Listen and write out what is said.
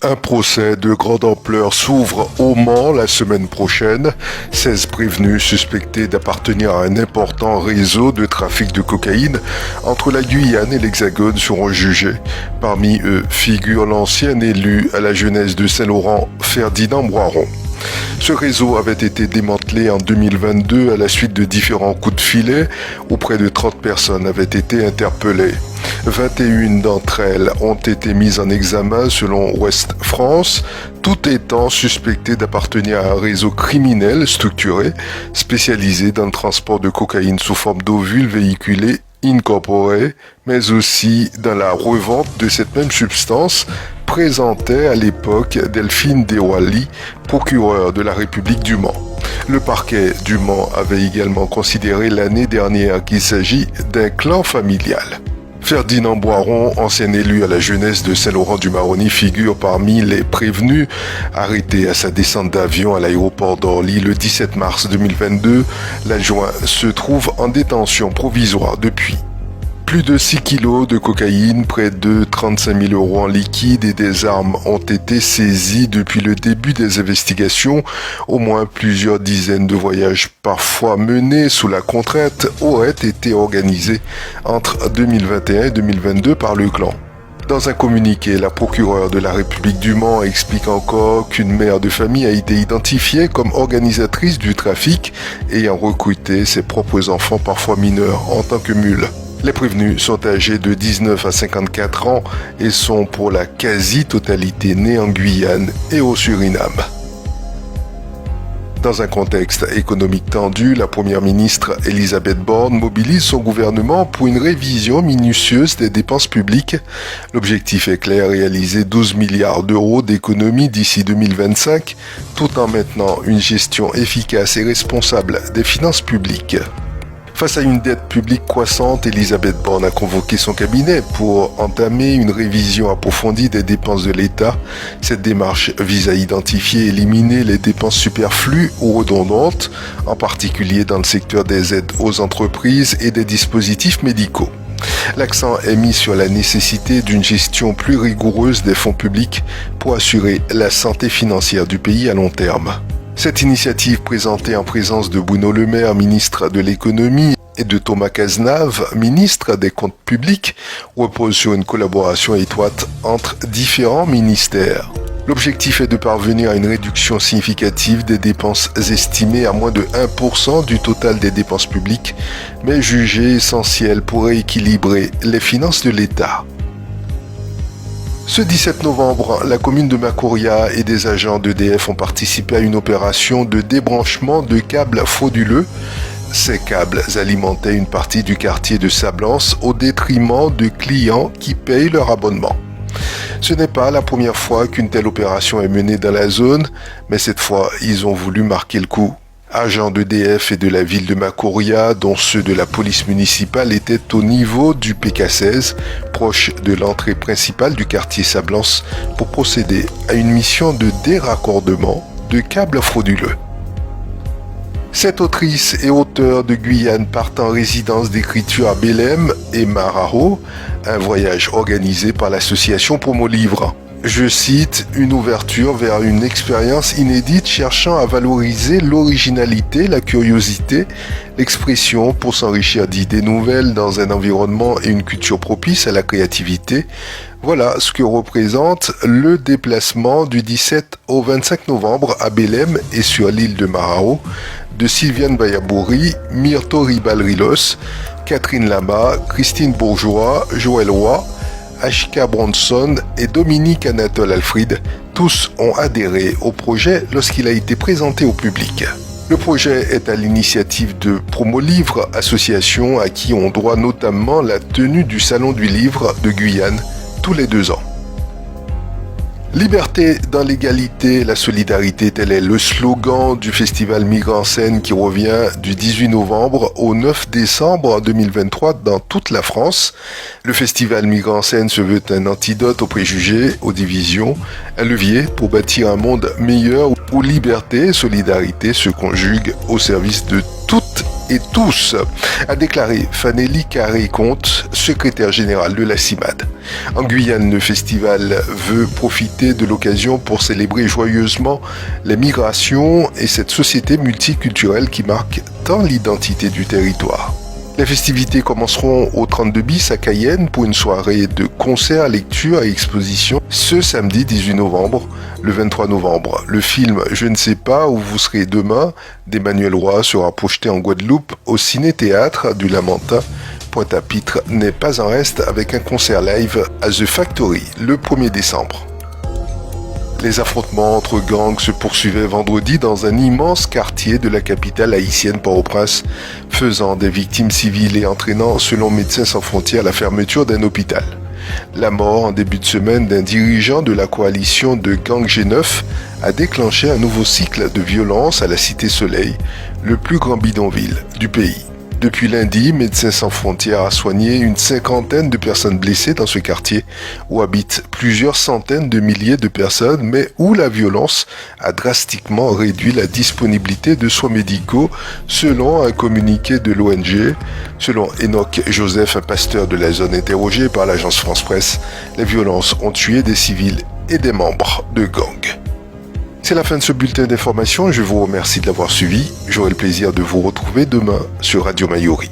Un procès de grande ampleur s'ouvre au Mans la semaine prochaine. 16 prévenus suspectés d'appartenir à un important réseau de trafic de cocaïne entre la Guyane et l'Hexagone seront jugés. Parmi eux figure l'ancien élu à la jeunesse de Saint-Laurent, Ferdinand Boiron. Ce réseau avait été démantelé en 2022 à la suite de différents coups de filet où près de 30 personnes avaient été interpellées. 21 d'entre elles ont été mises en examen selon Ouest France, toutes étant suspectées d'appartenir à un réseau criminel structuré spécialisé dans le transport de cocaïne sous forme d'ovules véhiculés incorporés, mais aussi dans la revente de cette même substance, présentait à l'époque Delphine Dewali, procureure de la République du Mans. Le parquet du Mans avait également considéré l'année dernière qu'il s'agit d'un clan familial. Ferdinand Boiron, ancien élu à la jeunesse de Saint-Laurent-du-Maroni, figure parmi les prévenus arrêtés à sa descente d'avion à l'aéroport d'Orly le 17 mars 2022. L'adjoint se trouve en détention provisoire depuis. Plus de 6 kilos de cocaïne, près de 35 000 euros en liquide et des armes ont été saisies depuis le début des investigations. Au moins plusieurs dizaines de voyages, parfois menés sous la contrainte, auraient été organisés entre 2021 et 2022 par le clan. Dans un communiqué, la procureure de la République du Mans explique encore qu'une mère de famille a été identifiée comme organisatrice du trafic, ayant recruté ses propres enfants, parfois mineurs, en tant que mules. Les prévenus sont âgés de 19 à 54 ans et sont pour la quasi-totalité nés en Guyane et au Suriname. Dans un contexte économique tendu, la première ministre Elisabeth Borne mobilise son gouvernement pour une révision minutieuse des dépenses publiques. L'objectif est clair, réaliser 12 milliards d'euros d'économies d'ici 2025, tout en maintenant une gestion efficace et responsable des finances publiques. Face à une dette publique croissante, Elisabeth Borne a convoqué son cabinet pour entamer une révision approfondie des dépenses de l'État. Cette démarche vise à identifier et éliminer les dépenses superflues ou redondantes, en particulier dans le secteur des aides aux entreprises et des dispositifs médicaux. L'accent est mis sur la nécessité d'une gestion plus rigoureuse des fonds publics pour assurer la santé financière du pays à long terme. Cette initiative, présentée en présence de Bruno Le Maire, ministre de l'économie, et de Thomas Cazenave, ministre des Comptes publics, repose sur une collaboration étroite entre différents ministères. L'objectif est de parvenir à une réduction significative des dépenses estimées à moins de 1% du total des dépenses publiques, mais jugées essentielles pour rééquilibrer les finances de l'État. Ce 17 novembre, la commune de Macoria et des agents d'EDF ont participé à une opération de débranchement de câbles frauduleux. Ces câbles alimentaient une partie du quartier de Sablance au détriment de clients qui payent leur abonnement. Ce n'est pas la première fois qu'une telle opération est menée dans la zone, mais cette fois, ils ont voulu marquer le coup. Agents d'EDF et de la ville de Macoria, dont ceux de la police municipale, étaient au niveau du PK16, proche de l'entrée principale du quartier Sablance, pour procéder à une mission de déraccordement de câbles frauduleux. 7 autrices et auteurs de Guyane partent en résidence d'écriture à Belém et Marao, un voyage organisé par l'association Promo Livre. Je cite, une ouverture vers une expérience inédite cherchant à valoriser l'originalité, la curiosité, l'expression pour s'enrichir d'idées nouvelles dans un environnement et une culture propice à la créativité. Voilà ce que représente le déplacement du 17 au 25 novembre à Belém et sur l'île de Marao de Sylviane Bayabouri, Myrto Ribal-Rilos, Catherine Lama, Christine Bourgeois, Joël Roy, Ashika Bronson et Dominique Anatole Alfred, tous ont adhéré au projet lorsqu'il a été présenté au public. Le projet est à l'initiative de Promo Livre, association à qui on doit notamment la tenue du Salon du Livre de Guyane tous les 2 ans. Liberté dans l'égalité, la solidarité, tel est le slogan du festival Migrants en scène qui revient du 18 novembre au 9 décembre 2023 dans toute la France. Le festival Migrants en scène se veut un antidote aux préjugés, aux divisions, un levier pour bâtir un monde meilleur où liberté et solidarité se conjuguent au service de toutes et tous, a déclaré Fanelli Carré-Comte, secrétaire général de la CIMAD. En Guyane, le festival veut profiter de l'occasion pour célébrer joyeusement les migrations et cette société multiculturelle qui marque tant l'identité du territoire. Les festivités commenceront au 32 bis à Cayenne pour une soirée de concerts, lectures et expositions ce samedi 18 novembre. Le 23 novembre, le film Je ne sais pas où vous serez demain d'Emmanuel Roy sera projeté en Guadeloupe au Ciné-Théâtre du Lamentin. Pointe-à-Pitre n'est pas en reste avec un concert live à The Factory le 1er décembre. Les affrontements entre gangs se poursuivaient vendredi dans un immense quartier de la capitale haïtienne Port-au-Prince, faisant des victimes civiles et entraînant, selon Médecins sans frontières, la fermeture d'un hôpital. La mort en début de semaine d'un dirigeant de la coalition de Gang G9 a déclenché un nouveau cycle de violence à la Cité Soleil, le plus grand bidonville du pays. Depuis lundi, Médecins sans frontières a soigné une cinquantaine de personnes blessées dans ce quartier où habitent plusieurs centaines de milliers de personnes, mais où la violence a drastiquement réduit la disponibilité de soins médicaux, selon un communiqué de l'ONG. Selon Enoch Joseph, un pasteur de la zone interrogé par l'agence France Presse, les violences ont tué des civils et des membres de gangs. C'est la fin de ce bulletin d'information. Je vous remercie de l'avoir suivi. J'aurai le plaisir de vous retrouver demain sur Radio Mayuri.